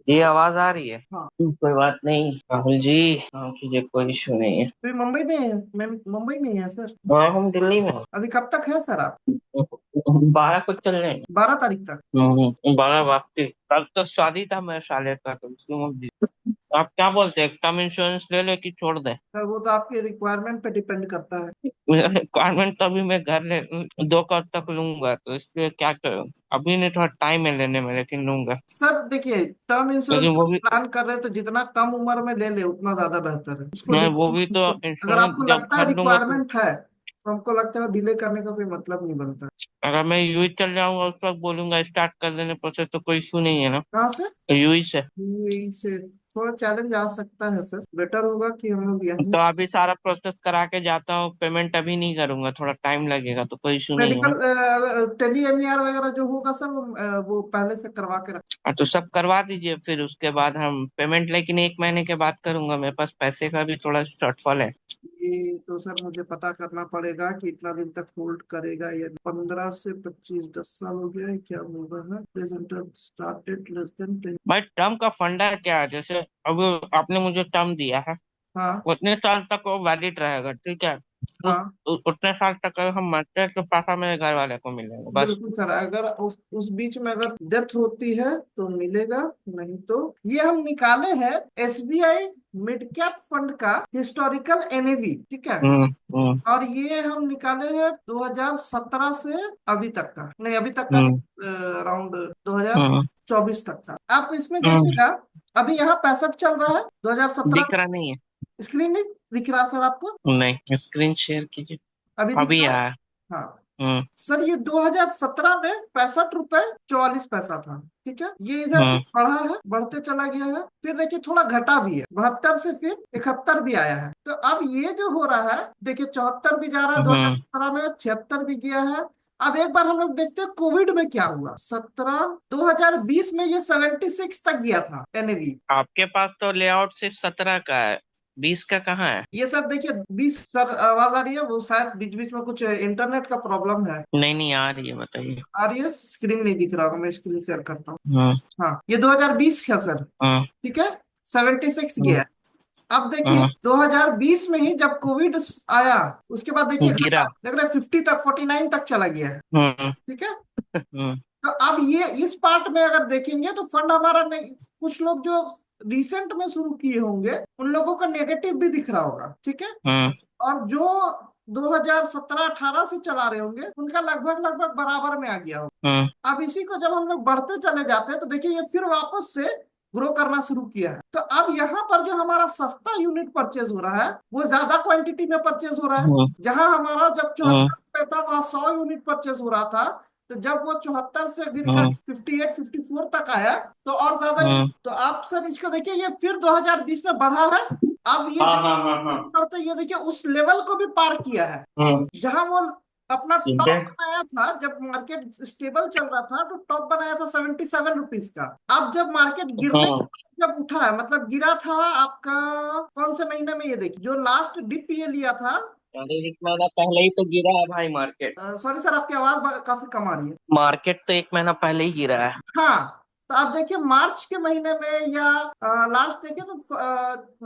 जी आवाज आ रही है। हाँ। कोई बात नहीं राहुल जी। मुझे कोई इशू नहीं है। फिर मुंबई में है। मैं मुंबई में ही है सर। हाँ हम दिल्ली में हैं। अभी कब तक है सर आप? 12 को चल रहे हैं। 12 तारीख तक? 12 वापसी। कल तो शादी था मेरे साले का, तो इसलिए आप क्या बोलते हैं, टर्म इंश्योरेंस ले ले कि छोड़ दे? सर वो तो आपके रिक्वायरमेंट पे डिपेंड करता है। मेरा रिक्वायरमेंट तो अभी मैं घर ले 2 करोड़ तक लूंगा, तो इसलिए क्या करूँ। अभी नहीं, थोड़ा टाइम है लेने में, लेकिन लूंगा। सर देखिए, टर्म इंश्योरेंस लेकिन का वो भी प्लान कर रहे हैं तो जितना कम उम्र में ले ले उतना ज्यादा बेहतर है, उसको मैं वो भी तो डिले। अगर इंश्योरेंस आपको जब लगता है खरीदूंगा तो रिक्वायरमेंट है तो हमको लगता है डिले करने का कोई मतलब नहीं बनता। अगर मैं यूं चल जाऊंगा उस वक्त बोलूंगा स्टार्ट कर देने पर से, तो कोई इशू नहीं है ना। कहाँ से? यूं से। यूएई से थोड़ा चैलेंज आ सकता है सर। बेटर होगा कि हम लोग यहीं। तो अभी सारा प्रोसेस करा के जाता हूँ, पेमेंट अभी नहीं करूंगा, थोड़ा टाइम लगेगा, तो कोई इशू नहीं है मेडिकल ना। टेली एमईआर वगैरह जो होगा सर वो पहले से करवा के रख। तो सब करवा दीजिए, फिर उसके बाद हम पेमेंट, लेकिन 1 महीने के बाद करूंगा, मेरे पास पैसे का भी थोड़ा शॉर्टफॉल है। ये तो सर मुझे पता करना पड़ेगा कि इतना दिन तक होल्ड करेगा या 15 से 25, 10 साल हो गया है क्या बोल रहा है? Present start date less than 10। भाई टर्म का फंडा क्या है, जैसे अब आपने मुझे टर्म दिया है, हाँ। उतने साल तक वो वैलिड रहेगा, ठीक है। हाँ उतने साल तक अगर हम मरते हैं तो पैसा मेरे घर वाले को मिलेगा बस। बिल्कुल सर, अगर उस बीच में अगर डेथ होती है तो मिलेगा, नहीं तो। ये हम निकाले हैं एसबीआई मिड कैप फंड का हिस्टोरिकल एनएवी, ठीक है। हम्म। हम्म। और ये हम निकाले हैं 2017 से अभी तक का, नहीं अभी तक का हम्म। नहीं, अराउंड हम्म। 2024 तक का। आप इसमें हम्म। देखिएगा, अभी यहाँ 65 चल रहा है 2017 दिख रहा नहीं है। में। स्क्रीन नहीं दिख रहा सर आपको? नहीं, स्क्रीन शेयर कीजिए। अभी दिख अभी रहा है? आया। हाँ। हम्म। सर ये 2017 में 65 रुपए 44 पैसा था, ठीक है। ये इधर से हम्म। बढ़ा है, बढ़ते चला गया है, फिर देखिए थोड़ा घटा भी है, 72 से फिर 71 भी आया है। तो अब ये जो हो रहा है, देखिए 74 भी जा रहा है दो हजार हम्म। सत्रह में 76 भी गया है। अब एक बार हम लोग देखते हैं कोविड में क्या हुआ। 2020 में ये 76 तक गया था एनएवी। आपके पास तो लेआउट सिर्फ 17 का है, 20 का कहाँ है? ये सर देखिए 20। सर आवाज आ रही है? वो शायद बीच बीच में कुछ इंटरनेट का प्रॉब्लम है। नहीं नहीं, आ रही है, बताइए। आ रही है? स्क्रीन नहीं दिख रहा होगा, मैं स्क्रीन शेयर करता हूँ। हम्म। हाँ ये 2020 है सर, हम्म। ठीक है। 76 गया हम्म। है। अब देखिए हम्म। 2020 में ही जब कोविड आया, उसके बाद देखिए घटा, गिरा। देख रहे 50 तक, 49 तक चला गया है, हम्म। ठीक है। हम्म। तो अब ये इस पार्ट में अगर देखेंगे तो फंड हमारा नहीं, कुछ लोग जो रिसेंट में शुरू किए होंगे उन लोगों का नेगेटिव भी दिख रहा होगा, ठीक है। हम्म। और जो 2017-18 से चला रहे होंगे उनका लगभग लगभग बराबर में आ गया होगा। हम्म। अब इसी को जब हम लोग बढ़ते चले जाते हैं तो देखिए ये फिर वापस से ग्रो करना शुरू किया है। तो अब यहाँ पर जो हमारा सस्ता यूनिट परचेज हो रहा है वो ज्यादा क्वांटिटी में परचेज हो रहा है। हम्म। जहां हमारा जब हम्म। 74 रुपए था वहां 100 यूनिट परचेज हो रहा था। तो जब वो 74 से गिरकर हम्म। 58-54 तक आया तो और ज्यादा हम्म। यूनिट। तो आप सर इसको देखिए, ये फिर 2020 में बढ़ा है। अब ये हाँ हाँ हाँ हाँ। देखते ये देखिए उस लेवल को भी पार किया है हम्म। जहां वो अपना ठीक है। टॉप बनाया था। जब मार्केट स्टेबल चल रहा था तो टॉप बनाया था 77 रुपीज का। अब जब मार्केट गिरने हाँ। जब उठा है, मतलब गिरा था आपका कौन से महीने में, ये देखिए जो लास्ट डिप ये लिया था। अरे 1 महीना पहले ही तो गिरा है भाई मार्केट। सॉरी सर, आपकी आवाज काफी कम आ रही है। मार्केट तो 1 महीना पहले ही गिरा है। हाँ। तो आप देखिए मार्च के महीने में या लास्ट देखिए तो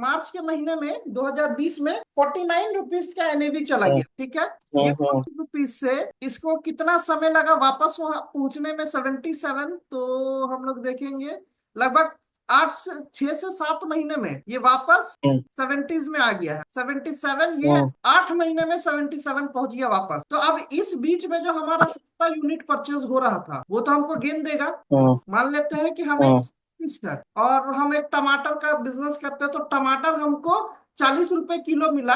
मार्च के महीने में 2020 में 49 रुपीज का एनएवी चला हम्म। गया, ठीक है। ये हम्म। 40 रुपीज से इसको कितना समय लगा वापस वहां पहुंचने में? 77। तो हम लोग देखेंगे लगभग 6 से 7 महीने में ये वापस हम्म। 70s में आ गया है। 77, ये हम्म। 8 महीने में 77 पहुंच गया वापस। तो अब इस बीच में जो हमारा सस्ता यूनिट परचेज हो रहा था वो तो हमको गेन देगा। हम्म। मान लेते हैं कि हम एक हम्म। है और हम एक टमाटर का बिजनेस करते हैं, तो टमाटर हमको 40 रुपए किलो मिला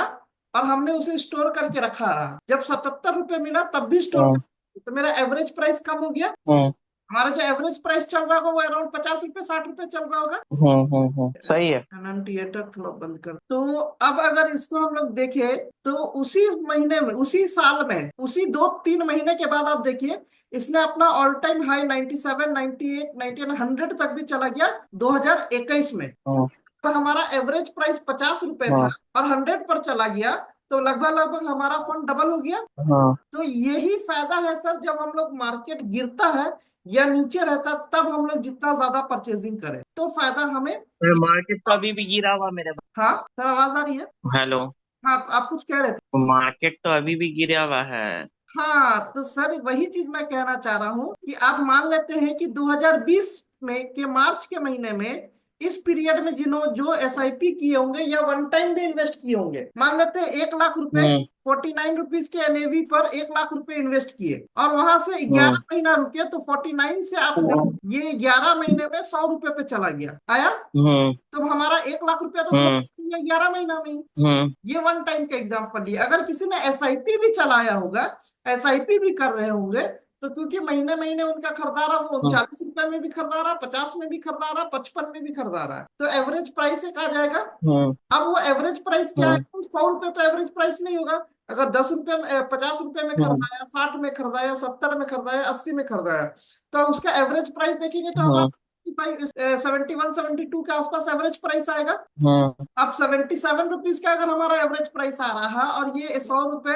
और हमने उसे स्टोर करके रखा रहा। जब 77 रुपए मिला तब भी स्टोर हम्म। कर, तो मेरा एवरेज प्राइस कम हो गया। हम्म। हमारा जो एवरेज प्राइस चल रहा होगा वो अराउंड 50 रुपए 60 रुपए चल रहा होगा। सही है। थिएटर थोड़ा बंद कर। तो अब अगर इसको हम लोग देखें तो उसी महीने में, उसी साल में, उसी 2-3 महीने के बाद आप देखिए इसने अपना ऑल टाइम हाई 97, 98, 99, 100 तक भी चला गया 2021 में। हम्म। तो हमारा एवरेज प्राइस 50 रुपए था हम्म। और 100 पर चला गया, तो लगभग लगभग हमारा फंड डबल हो गया। हम्म। तो यही फायदा है सर, जब हम लोग मार्केट गिरता है या नीचे रहता, तब हम लोग जितना ज्यादा परचेजिंग करें तो फायदा हमें। मार्केट तो अभी भी गिरा हुआ मेरे हाँ सर, आवाज आ रही है। भाई। हेलो। हाँ, आप कुछ कह रहे थे। मार्केट तो अभी भी गिरा हुआ है। हाँ तो सर, वही चीज मैं कहना चाह रहा हूँ कि आप मान लेते हैं कि 2020 में के मार्च के महीने में इस पीरियड में जो एसआईपी किए होंगे या वन टाइम भी इन्वेस्ट किए होंगे, मान लेते हैं 1 लाख रुपए, हम्म। 49 रुपीज के एनएवी पर 1 लाख रुपए इन्वेस्ट किए, और वहां से हम्म। 11 महीना रुके, तो 49 से आप हम्म। देखो ये 11 महीने में 100 रुपए पे चला गया आया। हम्म। तो हमारा 1 लाख रुपया तो हम्म। 11 महीना में ही। हम्म। ये वन टाइम का एग्जांपल लिया। अगर किसी ने एसआईपी भी चलाया होगा, एसआईपी भी कर रहे होंगे, तो क्योंकि महीने महीने उनका खरीदा रहा, वो हम्म। 39 रुपए में भी खरीदा रहा, 50 में भी खरीदा रहा, 55 में भी खरीदा रहा है, तो एवरेज प्राइस एक आ जाएगा। हम्म। अब वो एवरेज प्राइस क्या है? हम्म। 100 रुपए तो एवरेज प्राइस नहीं होगा। अगर 10 रुपए में, 50 रुपए में हम्म। खरीदाया, 60 में खरीदाया, 70 में खरीदाया, 80 में खरीदाया, तो उसका एवरेज प्राइस देखेंगे तो हम्म। हमारा 71 72 के आसपास एवरेज प्राइस आएगा। हम्म। अब 77 रुपीज का अगर हमारा एवरेज प्राइस आ रहा है, और ये 100 रुपए,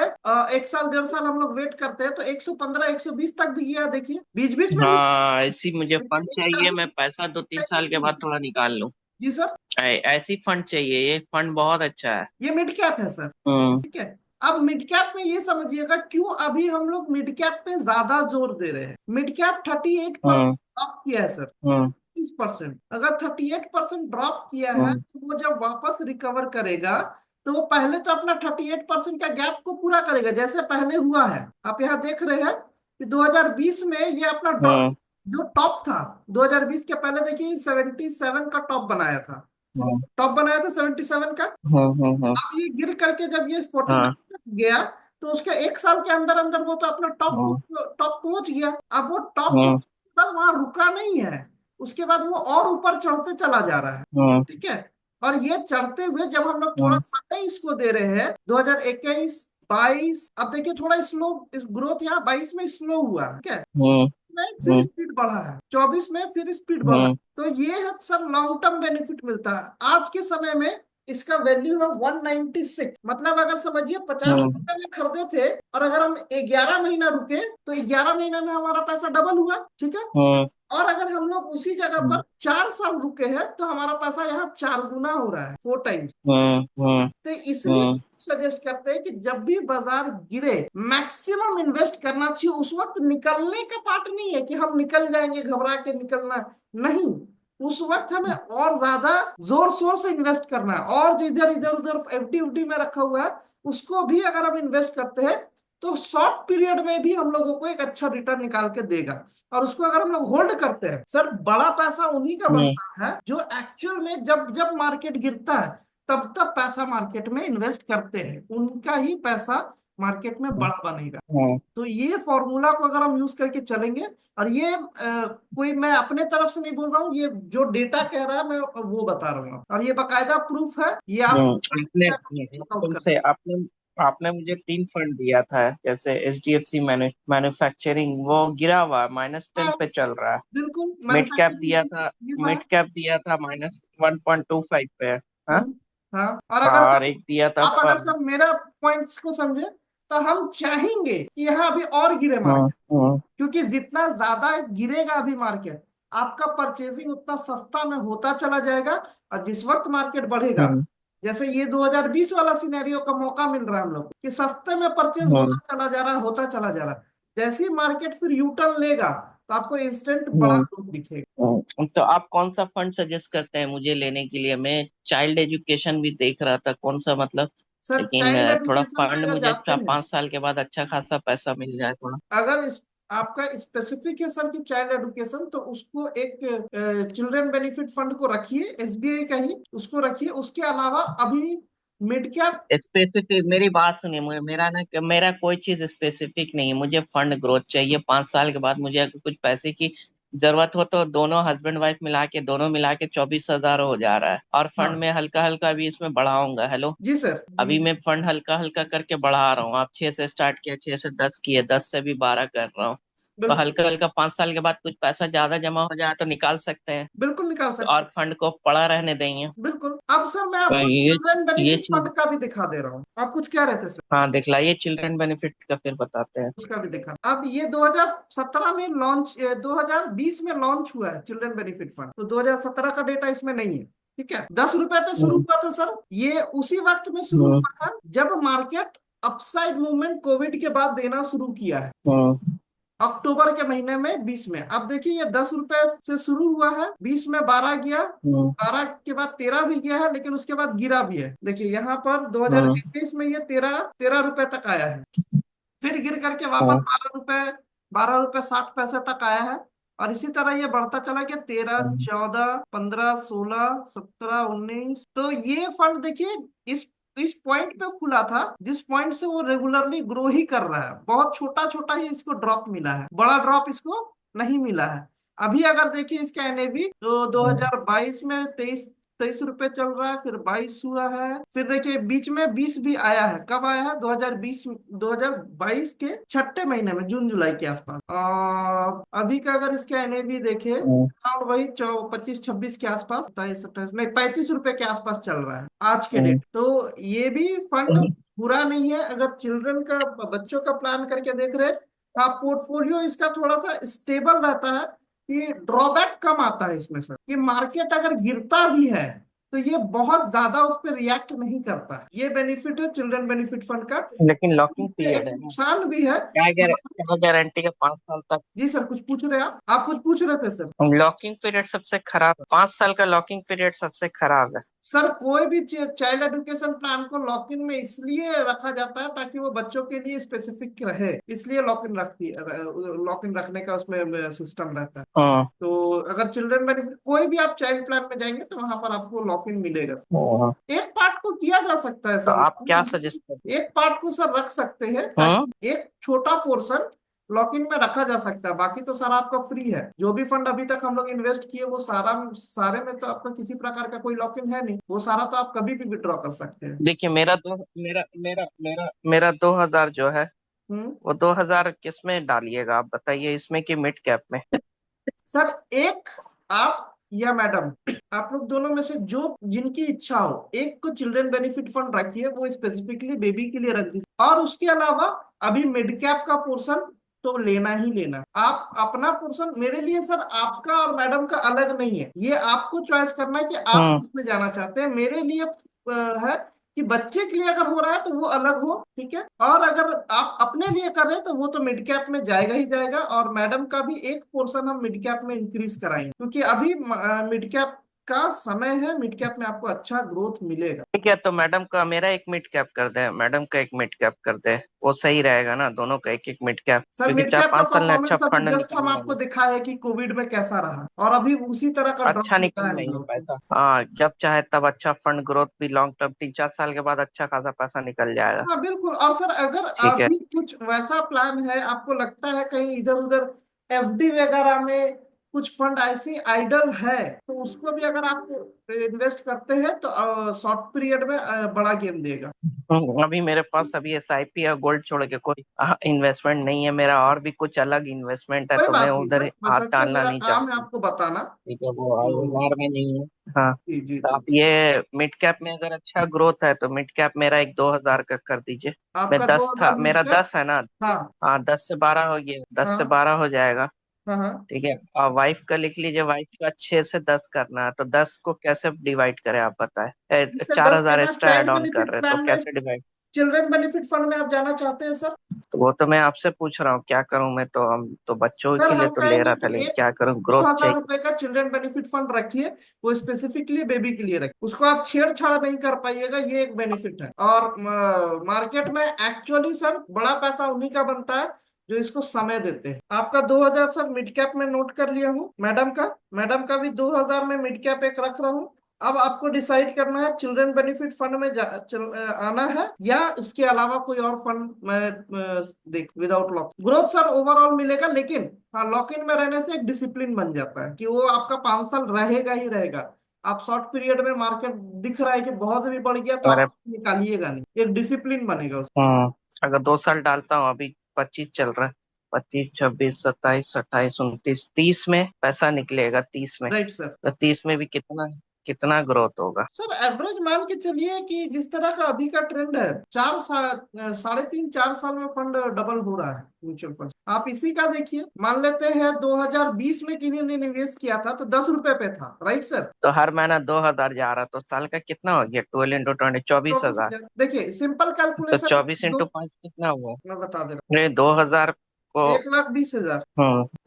1 साल 1.5 साल हम लोग वेट करते हैं, तो 115 120 तक भी गया, देखिए बीच बीच में भी। हाँ, ऐसी मुझे फंड चाहिए, मैं पैसा 2-3 साल के बाद थोड़ा निकाल लूं। जी सर। ऐसी फंड चाहिए, ये फंड बहुत अच्छा है। ये मिड कैप है सर। हम्म। ठीक है। अब मिड कैप में ये समझिएगा क्यों अभी हम लोग मिड कैप पे ज्यादा जोर दे रहे हैं। मिड कैप 38% हम्म। ड्रॉप किया है सर। हम्म। 30%, अगर 38% ड्रॉप किया है, हम्म। तो वो जब वापस रिकवर करेगा, तो वो पहले तो अपना 38% का गैप को पूरा करेगा, जैसे पहले हुआ है। आप यहाँ देख रहे हैं कि 2020 में ये अपना हम्म। जो टॉप था, 2020 के पहले देखिए 77 का टॉप बनाया था। हम्म। टॉप बनाया था 77 का। हम्म। हम्म। अब ये गिर करके जब ये 49 हाँ। तक गया, तो उसके 1 साल के अंदर अंदर वो तो अपना हम्म। टॉप पहुंच गया। अब वो टॉप हम्म। पहुंचने के बाद वहां रुका नहीं है, उसके बाद वो और ऊपर चढ़ते चला जा रहा है। हम्म। ठीक है। और ये चढ़ते हुए जब हम लोग थोड़ा हम्म। समय इसको दे रहे हैं, 2021 22, अब देखिए थोड़ा स्लो, इस ग्रोथ यहाँ 22 में स्लो हुआ है। ठीक है। हम्म। में फिर हम्म। स्पीड बढ़ा है, 24 में फिर स्पीड बढ़ा है। हम्म। तो ये है सब लॉन्ग टर्म बेनिफिट मिलता है आज के समय में। इसका वैल्यू है 196, मतलब अगर समझिए पचास हम्म। रुपए में खरीदे थे, और अगर हम 11 महीना रुके, तो 11 महीना में हमारा पैसा डबल हुआ। ठीक है। हम्म। और अगर हम लोग उसी जगह पर 4 साल रुके हैं, तो हमारा पैसा यहाँ 4 गुना हो रहा है, 4 टाइम्स। हम्म। हम्म। तो इसलिए हम्म। सजेस्ट करते हैं कि जब भी बाजार गिरे, मैक्सिमम इन्वेस्ट करना चाहिए। उस वक्त निकलने का पार्ट नहीं है कि हम निकल जाएंगे, घबरा के निकलना नहीं। उस वक्त हमें और ज्यादा जोर शोर से इन्वेस्ट करना है, और जो इधर इधर उधर एफडी उफडी में रखा हुआ है, उसको भी अगर हम इन्वेस्ट करते हैं, तो शॉर्ट पीरियड में भी हम लोगों को एक अच्छा रिटर्न निकाल के देगा। और उसको अगर हम लोग होल्ड करते हैं सर, बड़ा पैसा उन्हीं का हम्म। बनता है जो एक्चुअल में जब जब मार्केट गिरता है, तब तब पैसा मार्केट में इन्वेस्ट करते हैं, उनका ही पैसा मार्केट में बड़ा बनेगा। हम्म। तो ये फॉर्मूला को अगर हम यूज करके चलेंगे, और ये कोई मैं अपने तरफ से नहीं बोल रहा हूँ, ये जो डेटा कह रहा है मैं वो बता रहा हूँ, और ये बाकायदा प्रूफ है, ये आप आपने चेकआउट कर तुमसे सकते आपने आपने मुझे 3 फंड दिया था, जैसे HDFC मैन्युफैक्चरिंग, वो गिरा हुआ हैं। -10 हाँ, पे चल रहा है। बिल्कुल मिड कैप दिया मैन्युफैक्चरिंग था, ये हुआ है। मिड कैप दिया था -1.25 पे है। हाँ। हम्म, हाँ। और अगर और एक दिया था आप अगर सर मेरा पॉइंट्स को समझे, तो हम चाहेंगे कि यहाँ अभी और गिरे हम्म। मार्केट, हम्म। क्योंकि जितना ज्यादा गिरेगा अभी मार्केट, आपका परचेजिंग उतना सस्ता में होता चला जाएगा। और जिस वक्त मार्केट बढ़ेगा, हम्म। जैसे ये 2020 वाला सिनेरियो का मौका मिल रहा है हम लोग कि सस्ते में परचेज हम्म। होता चला जा रहा है, होता चला जा रहा है। जैसे ही मार्केट फिर यू टर्न लेगा, तो आपको इंस्टेंट बड़ा हम्म। ग्रोथ दिखेगा। तो आप कौन सा फंड सजेस्ट करते हैं मुझे लेने के लिए? मैं चाइल्ड एजुकेशन भी देख रहा था, कौन सा मतलब, सर लेकिन चाइल्ड थोड़ा एजुकेशन में फंड अगर मुझे जाते हैं, 5 साल के बाद अच्छा खासा पैसा मिल जाए थोड़ा। अगर आपका स्पेसिफिक है सर की चाइल्ड एडुकेशन, तो उसको एक चिल्ड्रन बेनिफिट फंड को रखिए, एसबीआई का ही उसको रखिए। उसके अलावा अभी मिड कैप। स्पेसिफिक, मेरी बात सुनिए, मेरा ना, मेरा कोई चीज स्पेसिफिक नहीं है, मुझे फंड ग्रोथ चाहिए। 5 साल के बाद मुझे अगर कुछ पैसे की जरूरत हो, तो दोनों हस्बैंड वाइफ मिला के, दोनों मिला के 24,000 हो जा रहा है। और फंड हाँ में हल्का हल्का अभी इसमें बढ़ाऊंगा। हेलो। जी सर जी। अभी मैं फंड हल्का हल्का करके बढ़ा रहा हूँ। आप 6 से स्टार्ट किया, 6 से 10 किए, 10 से भी 12 कर रहा हूँ। तो बिल्कुल। हल्का हल्का 5 साल के बाद कुछ पैसा ज्यादा जमा हो जाए तो निकाल सकते हैं। बिल्कुल निकाल तो सकते और हैं। फंड को पड़ा रहने देंगे। बिल्कुल। अब सर मैं तो आपको चिल्ड्रन ये बेनिफिट चीज। फंड का भी दिखा दे रहा हूँ, आप कुछ कह रहे थे सर? हाँ, दिखलाइए चिल्ड्रन बेनिफिट का, फिर बताते हैं। उसका भी दिखा। अब ये 2017 में लॉन्च, 2020 में लॉन्च हुआ है चिल्ड्रन बेनिफिट फंड, तो 2017 का डेटा इसमें नहीं है। ठीक है, 10 रुपए पे शुरू हम्म। हुआ था सर, ये उसी वक्त में शुरू हम्म। हुआ था जब मार्केट अपसाइड मूवमेंट कोविड के बाद देना शुरू किया है, हम्म। अक्टूबर के महीने में 20 में। अब देखिए ये 10 रुपए से शुरू हुआ है, 20 में 12 गया, हम्म। 12 के बाद 13 भी गया है, लेकिन उसके बाद गिरा भी है। देखिए यहाँ पर हम्म। 2021 में ये 13 रुपए तक आया है, फिर गिर करके वापस हम्म। 12 रुपए, 12 रुपए 60 पैसे तक आया है। और इसी तरह ये बढ़ता चला गया, 13, हम्म। 14, 15, 16, 17, 19। तो ये फंड देखिए इस पॉइंट पे खुला था जिस पॉइंट से वो रेगुलरली ग्रो ही कर रहा है। बहुत छोटा छोटा ही इसको ड्रॉप मिला है, बड़ा ड्रॉप इसको नहीं मिला है। अभी अगर देखिए इसका एनएवी तो 2022 में 23 रुपए चल रहा है, फिर 22 हुआ है, फिर देखिए बीच में 20 भी आया है। कब आया है? 2020, 2022 के छठे महीने में, जून जुलाई के आसपास। और अभी का अगर इसका एनएवी देखे, हम्म। अराउंड वही 25-26 के आसपास, 27-28 नहीं, 35 रुपए के आसपास चल रहा है आज के हम्म। डेट। तो ये भी फंड हम्म। बुरा नहीं है अगर चिल्ड्रन का, बच्चों का प्लान करके देख रहे हैं। हाँ, पोर्टफोलियो इसका थोड़ा सा स्टेबल रहता है, कि ड्रॉबैक कम आता है इसमें सर, कि मार्केट अगर गिरता भी है तो ये बहुत ज्यादा उस पर रिएक्ट नहीं करता है। ये बेनिफिट है चिल्ड्रन बेनिफिट फंड का। लेकिन लॉकिंग इससे एक पीरियड है ना। नुकसान भी है। क्या गारंटी है 5 साल तक? जी सर, कुछ पूछ रहे हैं आप कुछ पूछ रहे थे सर? लॉकिंग पीरियड सबसे खराब है, 5 साल का लॉकिंग पीरियड सबसे खराब है। सर कोई भी चाइल्ड एजुकेशन प्लान को लॉक इन में इसलिए रखा जाता है ताकि वो बच्चों के लिए स्पेसिफिक रहे, इसलिए लॉक इन रखती है, लॉक इन रखने का उसमें सिस्टम रहता है। हाँ। तो अगर चिल्ड्रन बेनिफिट कोई भी आप चाइल्ड प्लान में जाएंगे तो वहां पर आपको लॉक इन मिलेगा। हाँ। एक पार्ट को किया जा सकता है तो सर, आप क्या सजेस्ट करते एक पार्ट को सर रख सकते हैं हैं? ताकि एक छोटा पोर्शन लॉक इन में रखा जा सकता है, बाकी तो सर आपका फ्री है। जो भी फंड अभी तक हम लोग इन्वेस्ट किए वो सारा, सारे में तो आपका किसी प्रकार का कोई लॉक इन है नहीं, वो सारा तो आप कभी भी विड्रॉ कर सकते हैं। देखिए, मेरा 2,000 जो है, हम्म। वो 2,000 किस में डालिएगा आप बताइए, इसमें कि मिड कैप में? सर एक, आप या मैडम, आप लोग दोनों में से जो जिनकी इच्छा हो, एक को चिल्ड्रन बेनिफिट फंड रखिए, वो स्पेसिफिकली बेबी के लिए रख दीजिए। और उसके अलावा अभी मिड कैप का पोर्शन तो लेना ही लेना। आप अपना पोर्शन, मेरे लिए सर आपका और मैडम का अलग नहीं है, ये आपको चॉइस करना है कि आप हम्म। किसमें जाना चाहते हैं। मेरे लिए है कि बच्चे के लिए अगर हो रहा है तो वो अलग हो, ठीक है। और अगर आप अपने लिए कर रहे हैं तो वो तो मिड कैप में जाएगा ही जाएगा। और मैडम का भी एक पोर्शन हम मिड कैप में इंक्रीज कराएंगे, क्योंकि अभी मिड कैप का समय है, मिड कैप में आपको अच्छा ग्रोथ मिलेगा। ठीक है, तो मैडम का मेरा एक मिड कैप कर दे, मैडम का एक मिड कैप कर दे, वो सही रहेगा ना? दोनों का एक एक मिड कैप, सर क्योंकि मिड चार कैप का पांच साल में अच्छा परफॉर्मेंस अभी फंड जस्ट हम निकलने आपको वाला दिखाया है कि कोविड में कैसा रहा, और अभी उसी तरह का है। ड्रॉप अच्छा मिला निकल है हम जाएगा लोग को। पैसा, हाँ, जब चाहे तब अच्छा फंड ग्रोथ भी लॉन्ग टर्म 3-4 साल के बाद अच्छा खासा पैसा निकल जाएगा। हाँ बिल्कुल। और सर अगर ठीक है। अभी कुछ वैसा प्लान है, आपको लगता है कहीं इधर उधर एफडी वगैरह में कुछ फंड ऐसी आइडल है, तो उसको भी अगर आप इन्वेस्ट करते हैं तो शॉर्ट पीरियड में बड़ा गेन देगा। अभी मेरे पास अभी SIP या गोल्ड छोड़ के कोई इन्वेस्टमेंट नहीं है मेरा, और भी कुछ अलग इन्वेस्टमेंट है, कोई तो मैं बात नहीं उधर सर, हाथ बशर्ते डालना मेरा नहीं काम है चाहता। आपको बताना। ठीक है, वो तो INR में नहीं है। हाँ। जी जी तो जी। आप ये मिड कैप में अगर अच्छा ग्रोथ है तो मिड कैप मेरा एक 2,000 का कर दीजिए। मैं आपका 10 था, 2000 मिड मेरा कैप। 10 है ना। हाँ हाँ, 10 से 12 हो गया, दस से हाँ बारह हो जाएगा। हाँ हाँ। ठीक है। और वाइफ का लिख लीजिए, वाइफ का 6 से 10 करना है, तो 10 को कैसे डिवाइड करें आप बताए? तो चार 10 के हजार बाद एक्स्ट्रा चाइल्ड एड ऑन कर बेनिफिट रहे तो प्लान में, कैसे डिवाइड? चिल्ड्रन बेनिफिट फंड में आप जाना चाहते हैं सर? तो वो तो मैं आपसे पूछ रहा हूँ, क्या करूं मैं? तो हम तो बच्चों सर के लिए हम तो ले कहेंगे रहा था, कि लेकिन एक क्या करूं, दो ग्रोथ हजार चाहिए। रुपए का चिल्ड्रन बेनिफिट फंड रखिए, वो स्पेसिफिकली बेबी के लिए रखिए, उसको आप छेड़छाड़ नहीं कर पाइएगा, ये एक बेनिफिट है। और मार्केट में एक्चुअली सर बड़ा पैसा उन्हीं का बनता है जो इसको समय देते हैं। आपका 2000 सर मिड कैप में नोट कर लिया हूँ, मैडम का भी 2000 में मिड कैप एक रख रहा हूँ। अब आपको डिसाइड करना है चिल्ड्रन बेनिफिट फंड में आना है या उसके अलावा कोई और फंड में देख। Without lock growth sir overall मिलेगा, लेकिन हाँ, लॉक इन में रहने से एक डिसिप्लिन बन जाता है कि वो आपका 5 साल रहेगा ही रहेगा। आप शॉर्ट पीरियड में मार्केट दिख रहा है कि बहुत भी बढ़ गया तो अरे। आप निकालिएगा नहीं, एक डिसिप्लिन बनेगा उसका। हम्म। अगर 2 साल डालता हूँ, अभी 25 चल रहा है, 25, 26, 27, 28, 29, 30 में पैसा निकलेगा, 30 में। Right sir. तो 30 में भी कितना कितना ग्रोथ होगा? सर एवरेज मान के चलिए कि जिस तरह का अभी का ट्रेंड है, 3.5 4 साल में फंड डबल हो रहा है म्यूचुअल फंड। आप इसी का देखिए, मान लेते हैं 2020 में किन्हीं ने निवेश किया था तो 10 रुपए पे था, राइट सर। तो हर महीना 2,000 जा रहा, तो साल का कितना हो गया? 12 × 20, 24,000। 24,000। देखिए सिंपल तो कैलकुलेशन 24 दो, × 5 कितना हुआ? मैं बता दे रहा नहीं, 2,000 को। हूँ, 1,20,000।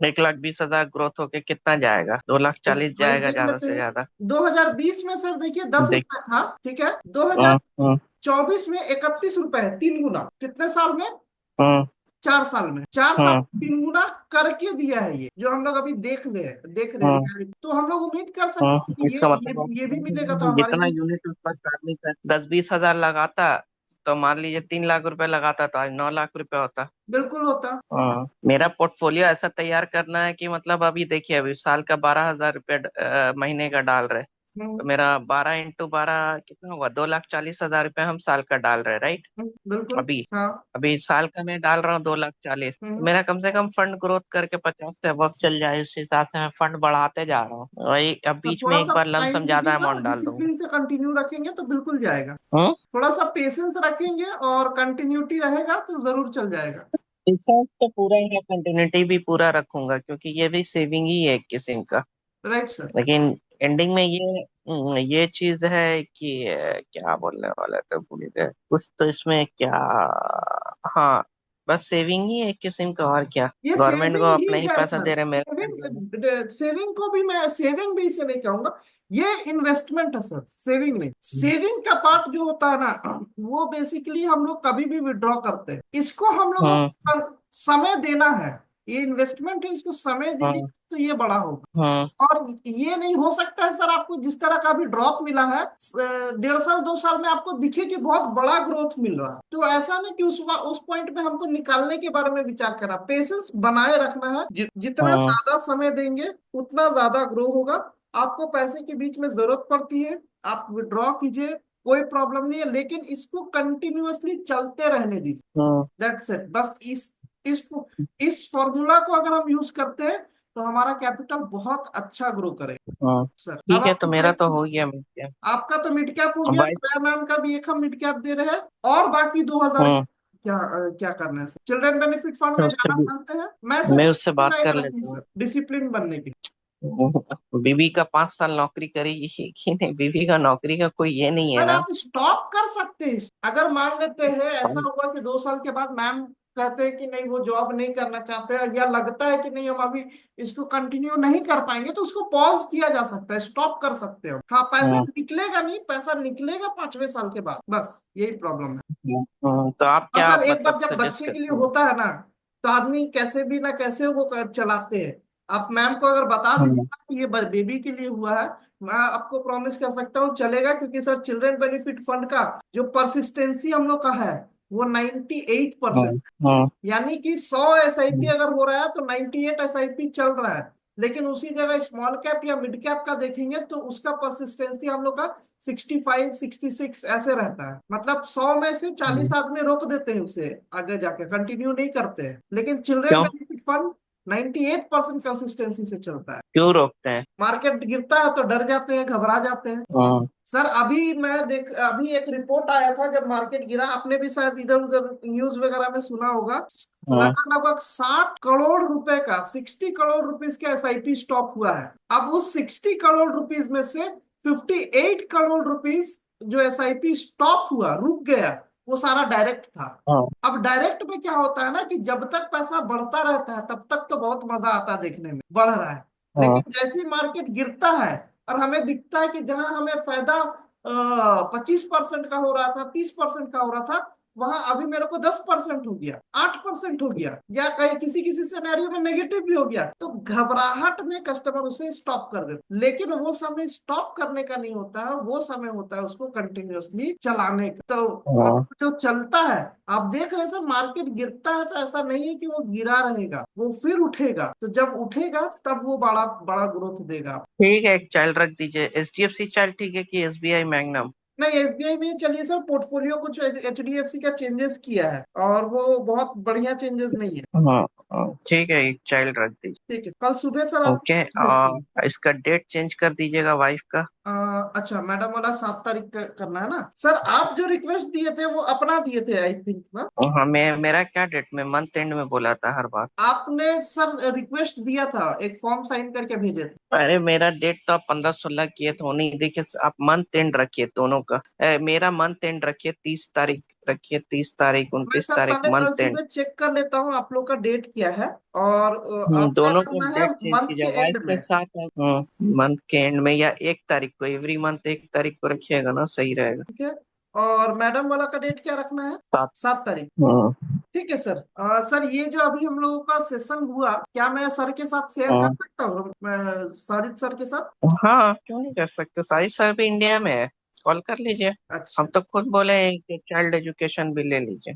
1,20,000 ग्रोथ होके कितना जाएगा? 2,40,000 वही जाएगा देख ज्यादा लेते से हैं। ज्यादा। 2020 में सर देखिए दस देख। रुपए था, ठीक है। दो हजार हम्म। हम्म। चौबीस में 31 रुपए है, 3 गुना। कितने साल में? हम्म। 4 साल में। 4 साल हम्म। में 3 गुना करके दिया है, ये जो हम लोग अभी देख रहे हम्म। reality। तो हम लोग उम्मीद कर सकते हैं कि ये इसका ये मतलब ये भी मिलेगा तो हमारे जितना लिए यूनिट उसका करने का 10-20 हजार लगाता, तो मान लीजिए 3 लाख रुपए लगाता तो आज 9 लाख रुपए होता। बिल्कुल होता। मेरा पोर्टफोलियो ऐसा तैयार करना है कि मतलब अभी देखिए, अभी साल का 12,000 रुपये महीने का डाल रहे, तो हम्म, मेरा 12 × 12 कितना हुआ? 2,40,000 रुपये हम साल का डाल रहे, राइट? बिल्कुल। अभी हाँ। अभी साल का मैं डाल रहा हूँ 2,40,000, तो हम्म। मेरा कम से कम फंड ग्रोथ करके 50 से अब चल जाए, उस हिसाब से मैं फंड बढ़ाते जा रहा हूँ। वही अब तो बीच में थोड़ा एक सा बार लमसम टाइम ज्यादा दीजिएगा, अमाउंट डाल दूंगा। डिसिप्लिन से कंटिन्यू रखेंगे तो बिल्कुल जाएगा। हम्म। थोड़ा सा पेशेंस रखेंगे और कंटिन्यूटी रहेगा तो जरूर चल जाएगा। रिसर्च तो पूरा है, कंटिन्यूटी भी पूरा रखूंगा, क्योंकि ये भी सेविंग ही है एक किस्म का। Right sir. लेकिन एंडिंग में ये चीज है कि क्या बोलने वाला था, भूल गए कुछ तो इसमें क्या। हाँ, बस सेविंग ही है एक किस्म का, और क्या। ये गवर्नमेंट को सेविंग अपना ही ही है पैसा सर। दे रहे, मेरे पास जो है। सेविंग सेविंग को भी मैं सेविंग भी इसे नहीं कहूंगा, ये इन्वेस्टमेंट है सर, सेविंग नहीं। सेविंग का पार्ट जो होता है ना, वो बेसिकली हम लोग कभी भी विड्रॉ करते हैं, इसको हम लोगों हम्म। को समय देना है। ये इन्वेस्टमेंट है, इसको समय दीजिए हम्म। तो ये बड़ा होगा। हम्म। और ये नहीं हो सकता है सर आपको जिस तरह का भी ड्रॉप मिला है, 1.5 साल 2 साल में आपको दिखे कि बहुत बड़ा ग्रोथ मिल रहा है, तो ऐसा नहीं कि उस पॉइंट पे हमको निकालने के बारे में विचार करना। पेशेंस बनाए रखना है, जितना हम्म। ज्यादा समय देंगे उतना ज्यादा ग्रो होगा। आपको पैसे के बीच में जरूरत पड़ती है, आप विड्रॉ कीजिए, कोई प्रॉब्लम नहीं है, लेकिन इसको कंटिन्यूअसली चलते रहने दीजिए। हम्म। That's it. बस इस इस फॉर्मूला को अगर हम यूज करते हैं तो हमारा कैपिटल बहुत अच्छा ग्रो करेगा। सर अब ठीक है, तो आपकी मेरा साइड, तो हो गया मिल आपका तो मिड कैप हो गया, गया। श्रेया मैम का भी एक हम मिड कैप दे रहे हैं, और बाकी 2,000 हम्म। क्या क्या करना है सर? चिल्ड्रन बेनिफिट फंड तो में उससे जाना चाहते हैं? मैं मैं सजेस्ट उससे करूंगा बात एक कर रखिए लेता हूँ। सर, डिसिप्लिन बनने के लिए। बीवी का 5 साल नौकरी करेगी कि नहीं? बीवी का नौकरी का कोई ये नहीं है सर ना। आप स्टॉप कर सकते हैं अगर मान लेते हैं ऐसा हुआ कि 2 साल के बाद मैम कहते हैं कि नहीं वो जॉब नहीं करना चाहते हैं, या लगता है कि नहीं हम अभी इसको कंटिन्यू नहीं कर पाएंगे, तो उसको पॉज किया जा सकता है, स्टॉप कर सकते हो। हाँ, पैसा हम्म। निकलेगा नहीं, पैसा निकलेगा 5वें साल के बाद, बस यही प्रॉब्लम है। तो आप और क्या सर एक बार मतलब जब सजेस्ट बच्चे के लिए करते हैं? होता है ना, तो आदमी कैसे भी ना कैसे वो चलाते हैं। आप मैम को अगर बता हम्म। दीजिएगा कि ये बेबी के लिए हुआ है, मैं आपको प्रॉमिस कर सकता हूँ चलेगा, क्योंकि सर चिल्ड्रन बेनिफिट फंड का जो परसिस्टेंसी हम लोग का है वो 98%। हम्म। हम्म। यानी कि 100 SIP अगर हो रहा है तो 98 SIP चल रहा है। लेकिन उसी जगह स्मॉल कैप या मिड कैप का देखेंगे तो उसका परसिस्टेंसी हम लोग का 65 66 ऐसे रहता है। मतलब 100 में से 40 हम्म। आदमी रोक देते हैं, उसे आगे जाके कंटिन्यू नहीं करते हैं। लेकिन चिल्ड्रन क्यों? बेनिफिट फंड 98% कंसिस्टेंसी से चलता है। क्यों रोकते हैं? मार्केट गिरता है तो डर जाते हैं, घबरा जाते हैं। हम्म। सर अभी एक रिपोर्ट आया था जब मार्केट गिरा, आपने भी शायद इधर उधर न्यूज वगैरह में सुना होगा। हम्म। लगभग लगभग 60 करोड़ रुपए का, 60 करोड़ रुपीज का SIP स्टॉप हुआ है। अब उस 60 करोड़ रुपीज में से 58 करोड़ रुपीज जो SIP स्टॉप हुआ, रुक गया, वो सारा डायरेक्ट था। हाँ। अब डायरेक्ट में क्या होता है ना कि जब तक पैसा बढ़ता रहता है तब तक तो बहुत मजा आता है देखने में, बढ़ रहा है। हाँ। लेकिन जैसे ही मार्केट गिरता है और हमें दिखता है कि जहां हमें फायदा 25% का हो रहा था, 30% का हो रहा था, वहां अभी मेरे को 10% हो गया, 8% हो गया, या कहीं किसी किसी सिनेरियो में नेगेटिव भी हो गया, तो घबराहट में कस्टमर उसे स्टॉप कर देता। लेकिन वो समय स्टॉप करने का नहीं होता है, वो समय होता है उसको कंटिन्यूअसली चलाने का। तो और हाँ। जो चलता है, आप देख रहे हैं सर, मार्केट गिरता है तो ऐसा नहीं है कि वो गिरा रहेगा, वो फिर उठेगा, तो जब उठेगा तब वो बड़ा बड़ा ग्रोथ देगा। ठीक है, एक चाइल्ड रख दीजिए। HDFC चाइल्ड ठीक है कि SBI मैग्नम? नहीं, एसबीआई में चलिए सर, पोर्टफोलियो कुछ एचडीएफसी का चेंजेस किया है, और वो बहुत बढ़िया चेंजेस नहीं है। हाँ ठीक है, एक चाइल्ड रख दीजिए। ठीक है, कल सुबह सर आप ओके। भेजती इसका डेट चेंज कर दीजिएगा वाइफ का। अच्छा, मैडम वाला 7 तारीख का करना है ना सर? आप जो रिक्वेस्ट दिए थे वो अपना दिए थे आई थिंक ना? हाँ, मेरा क्या डेट में मंथ एंड में बोला था हर बार। आपने सर रिक्वेस्ट दिया था, एक फॉर्म साइन करके भेजे थे। अरे मेरा डेट तो आप 15-16 किए थे, नहीं देखिए आप मंथ एंड रखिए दोनों का। मेरा मंथ एंड रखिए 30 तारीख, रखिए 30 तारीख, मैं 29 तारीख पहले कल मंथ एंड। सुबह चेक कर लेता हूँ आप लोग का डेट क्या है, और आपका दोनों का करना है डेट चेंज मंथ कीजिए के वाइफ एंड के में। साथ। मंथ के एंड में या 1 तारीख को, एवरी मंथ 1 तारीख को रखिएगा ना, सही रहेगा। ठीक है, और मैडम वाला का डेट क्या रखना है? सात। 7 तारीख। हाँ। ठीक है सर। सर ये जो अभी हम लोगों का सेशन हुआ, क्या मैं सर के साथ शेयर कर हाँ। सकता हूँ, साजिद सर के साथ? हाँ क्यों नहीं कर सकते, सारी सर भी इंडिया में है, कॉल कर लीजिए। हम अच्छा। तो खुद बोले हैं कि चाइल्ड एजुकेशन भी ले लीजिए।